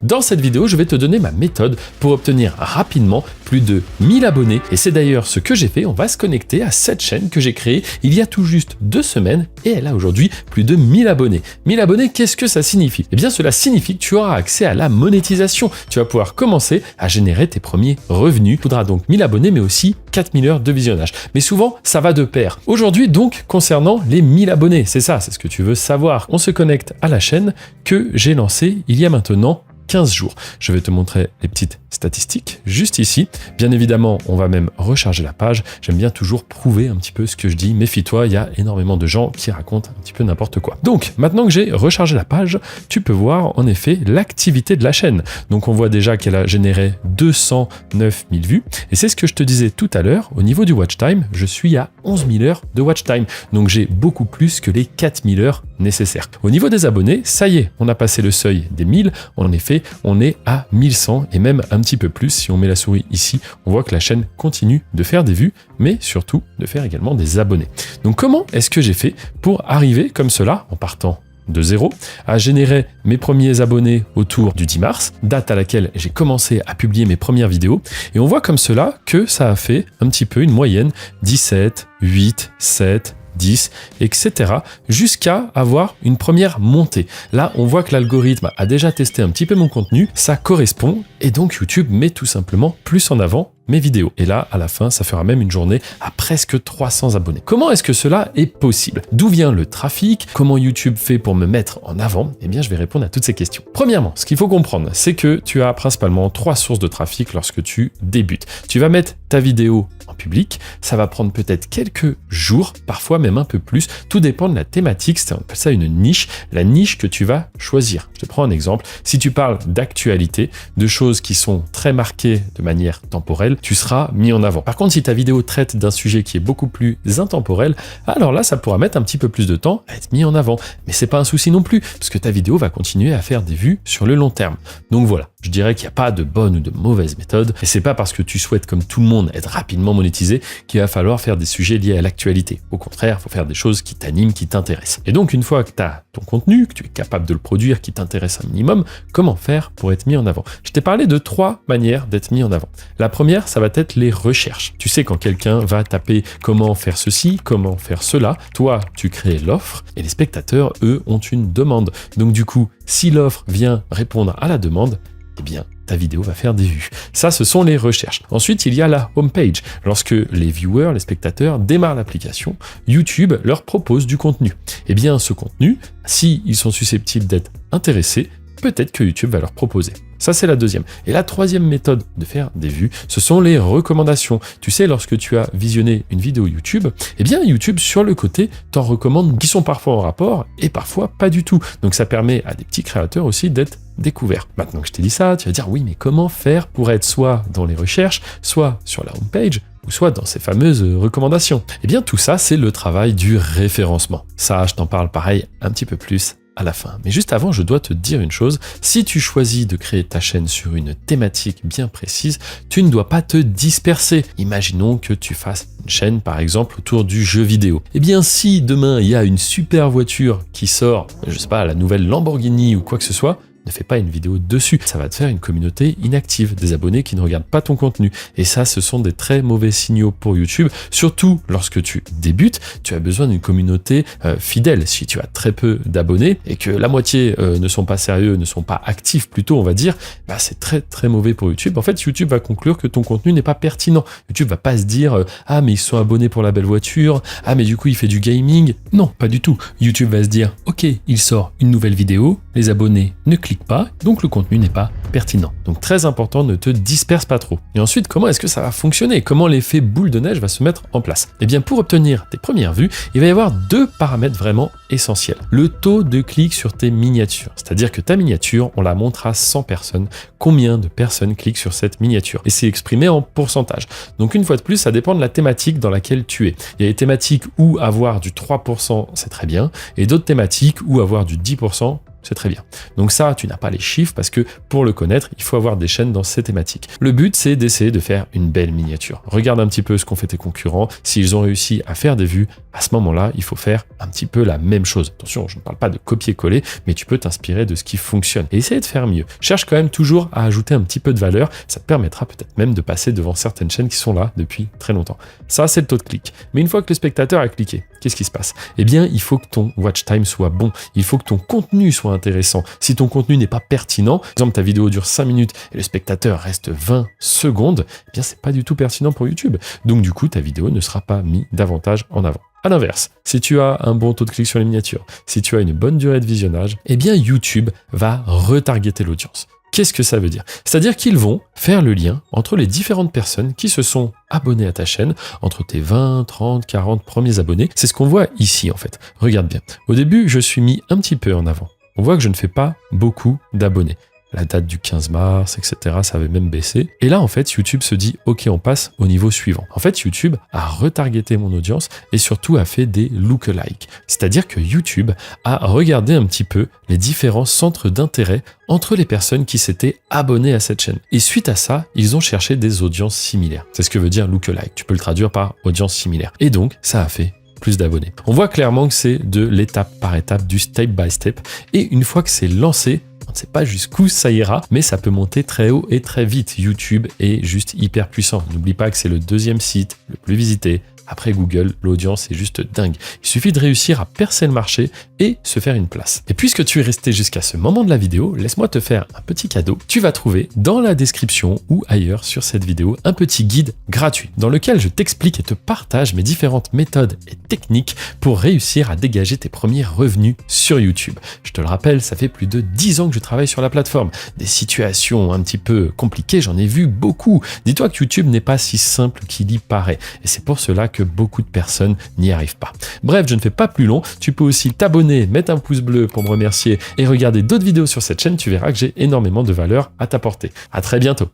Dans cette vidéo, je vais te donner ma méthode pour obtenir rapidement plus de 1000 abonnés. Et c'est d'ailleurs ce que j'ai fait. On va se connecter à cette chaîne que j'ai créée il y a tout juste 2 semaines et elle a aujourd'hui plus de 1000 abonnés. 1000 abonnés, qu'est-ce que ça signifie? Eh bien, cela signifie que tu auras accès à la monétisation. Tu vas pouvoir commencer à générer tes premiers revenus. Il faudra donc 1000 abonnés, mais aussi 4000 heures de visionnage. Mais souvent, ça va de pair. Aujourd'hui, donc, concernant les 1000 abonnés, c'est ce que tu veux savoir. On se connecte à la chaîne que j'ai lancée il y a maintenant 15 jours. Je vais te montrer les petites statistiques juste ici. Bien évidemment, on va même recharger la page. J'aime bien toujours prouver un petit peu ce que je dis. Méfie-toi, il y a énormément de gens qui racontent un petit peu n'importe quoi. Donc, maintenant que j'ai rechargé la page, tu peux voir en effet l'activité de la chaîne. Donc, on voit déjà qu'elle a généré 209 000 vues. Et c'est ce que je te disais tout à l'heure. Au niveau du watch time, je suis à 11 000 heures de watch time. Donc, j'ai beaucoup plus que les 4000 heures nécessaires. Au niveau des abonnés, ça y est, on a passé le seuil des 1000. En effet, on est à 1100 et même un petit peu plus. Si on met la souris ici, on voit que la chaîne continue de faire des vues, mais surtout de faire également des abonnés. Donc comment est-ce que j'ai fait pour arriver comme cela, en partant de zéro, à générer mes premiers abonnés autour du 10 mars, date à laquelle j'ai commencé à publier mes premières vidéos, et on voit comme cela que ça a fait un petit peu une moyenne 17, 8, 7, 10, etc. jusqu'à avoir une première montée. Là, on voit que l'algorithme a déjà testé un petit peu mon contenu, ça correspond, et donc YouTube met tout simplement plus en avant mes vidéos. Et là, à la fin, ça fera même une journée à presque 300 abonnés. Comment est-ce que cela est possible? D'où vient le trafic? Comment YouTube fait pour me mettre en avant? Eh bien, je vais répondre à toutes ces questions. Premièrement, ce qu'il faut comprendre, c'est que tu as principalement 3 sources de trafic lorsque tu débutes. Tu vas mettre ta vidéo en public, ça va prendre peut-être quelques jours, parfois même un peu plus, tout dépend de la thématique, on appelle ça une niche, la niche que tu vas choisir. Je te prends un exemple, si tu parles d'actualité, de choses qui sont très marquées de manière temporelle, tu seras mis en avant. Par contre, si ta vidéo traite d'un sujet qui est beaucoup plus intemporel, alors là, ça pourra mettre un petit peu plus de temps à être mis en avant. Mais c'est pas un souci non plus, parce que ta vidéo va continuer à faire des vues sur le long terme. Donc voilà, je dirais qu'il n'y a pas de bonne ou de mauvaise méthode, et c'est pas parce que tu souhaites, comme tout le monde, être rapidement monétisé qu'il va falloir faire des sujets liés à l'actualité. Au contraire, il faut faire des choses qui t'animent, qui t'intéressent. Et donc, une fois que tu as ton contenu, que tu es capable de le produire, qui t'intéresse un minimum, comment faire pour être mis en avant? Je t'ai parlé de 3 manières d'être mis en avant. La première, ça va être les recherches. Tu sais, quand quelqu'un va taper comment faire ceci, comment faire cela, toi, tu crées l'offre et les spectateurs, eux, ont une demande. Donc du coup, si l'offre vient répondre à la demande, eh bien, ta vidéo va faire des vues. Ça, ce sont les recherches. Ensuite, il y a la homepage. Lorsque les viewers, les spectateurs démarrent l'application, YouTube leur propose du contenu. Eh bien, ce contenu, s'ils sont susceptibles d'être intéressés, peut-être que YouTube va leur proposer. Ça, c'est la deuxième. Et la troisième méthode de faire des vues, ce sont les recommandations. Tu sais, lorsque tu as visionné une vidéo YouTube, eh bien, YouTube, sur le côté, t'en recommande qui sont parfois en rapport et parfois pas du tout. Donc, ça permet à des petits créateurs aussi d'être découverts. Maintenant que je t'ai dit ça, tu vas dire, oui, mais comment faire pour être soit dans les recherches, soit sur la homepage, ou soit dans ces fameuses recommandations? Eh bien, tout ça, c'est le travail du référencement. Ça, je t'en parle pareil un petit peu plus à la fin. Mais juste avant, je dois te dire une chose, si tu choisis de créer ta chaîne sur une thématique bien précise, tu ne dois pas te disperser. Imaginons que tu fasses une chaîne, par exemple, autour du jeu vidéo. Eh bien, si demain, il y a une super voiture qui sort, je sais pas, la nouvelle Lamborghini ou quoi que ce soit, ne fais pas une vidéo dessus. Ça va te faire une communauté inactive, des abonnés qui ne regardent pas ton contenu. Et ça, ce sont des très mauvais signaux pour YouTube. Surtout lorsque tu débutes, tu as besoin d'une communauté fidèle. Si tu as très peu d'abonnés et que la moitié ne sont pas sérieux, ne sont pas actifs plutôt, on va dire, bah, c'est très très mauvais pour YouTube. En fait, YouTube va conclure que ton contenu n'est pas pertinent. YouTube va pas se dire ah mais ils sont abonnés pour la belle voiture, ah mais du coup il fait du gaming. Non, pas du tout. YouTube va se dire ok, il sort une nouvelle vidéo, les abonnés ne cliquent pas, donc le contenu n'est pas pertinent. Donc très important, ne te disperse pas trop. Et ensuite, comment est-ce que ça va fonctionner? Comment l'effet boule de neige va se mettre en place? Eh bien, pour obtenir tes premières vues, il va y avoir 2 paramètres vraiment essentiels. Le taux de clic sur tes miniatures, c'est-à-dire que ta miniature, on la montre à 100 personnes. Combien de personnes cliquent sur cette miniature? Et c'est exprimé en pourcentage. Donc une fois de plus, ça dépend de la thématique dans laquelle tu es. Il y a des thématiques où avoir du 3%, c'est très bien, et d'autres thématiques où avoir du 10%, c'est très bien. Donc ça, tu n'as pas les chiffres parce que pour le connaître, il faut avoir des chaînes dans ces thématiques. Le but, c'est d'essayer de faire une belle miniature. Regarde un petit peu ce qu'ont fait tes concurrents. S'ils ont réussi à faire des vues, à ce moment-là, il faut faire un petit peu la même chose. Attention, je ne parle pas de copier-coller, mais tu peux t'inspirer de ce qui fonctionne et essayer de faire mieux. Cherche quand même toujours à ajouter un petit peu de valeur. Ça te permettra peut-être même de passer devant certaines chaînes qui sont là depuis très longtemps. Ça, c'est le taux de clic. Mais une fois que le spectateur a cliqué, qu'est-ce qui se passe? Eh bien, il faut que ton watch time soit bon. Il faut que ton contenu soit intéressant. Si ton contenu n'est pas pertinent, par exemple ta vidéo dure 5 minutes et le spectateur reste 20 secondes, eh bien c'est pas du tout pertinent pour YouTube. Donc du coup, ta vidéo ne sera pas mise davantage en avant. À l'inverse, si tu as un bon taux de clic sur les miniatures, si tu as une bonne durée de visionnage, eh bien YouTube va retargeter l'audience. Qu'est-ce que ça veut dire? C'est-à-dire qu'ils vont faire le lien entre les différentes personnes qui se sont abonnées à ta chaîne, entre tes 20, 30, 40 premiers abonnés. C'est ce qu'on voit ici en fait. Regarde bien. Au début, je suis mis un petit peu en avant. On voit que je ne fais pas beaucoup d'abonnés. La date du 15 mars, etc., ça avait même baissé. Et là, en fait, YouTube se dit, OK, on passe au niveau suivant. En fait, YouTube a retargeté mon audience et surtout a fait des lookalikes. C'est-à-dire que YouTube a regardé un petit peu les différents centres d'intérêt entre les personnes qui s'étaient abonnées à cette chaîne. Et suite à ça, ils ont cherché des audiences similaires. C'est ce que veut dire lookalike. Tu peux le traduire par audience similaire. Et donc, ça a fait plus d'abonnés. On voit clairement que c'est de l'étape par étape, du step by step. Et une fois que c'est lancé, on ne sait pas jusqu'où ça ira, mais ça peut monter très haut et très vite. YouTube est juste hyper puissant. N'oublie pas que c'est le deuxième site le plus visité. Après Google, l'audience est juste dingue. Il suffit de réussir à percer le marché et se faire une place. Et puisque tu es resté jusqu'à ce moment de la vidéo, laisse-moi te faire un petit cadeau. Tu vas trouver dans la description ou ailleurs sur cette vidéo un petit guide gratuit dans lequel je t'explique et te partage mes différentes méthodes et techniques pour réussir à dégager tes premiers revenus sur YouTube. Je te le rappelle, ça fait plus de 10 ans que je travaille sur la plateforme. Des situations un petit peu compliquées, j'en ai vu beaucoup. Dis-toi que YouTube n'est pas si simple qu'il y paraît. Et c'est pour cela que beaucoup de personnes n'y arrivent pas. Bref, je ne fais pas plus long. Tu peux aussi t'abonner, mettre un pouce bleu pour me remercier et regarder d'autres vidéos sur cette chaîne. Tu verras que j'ai énormément de valeur à t'apporter. À très bientôt.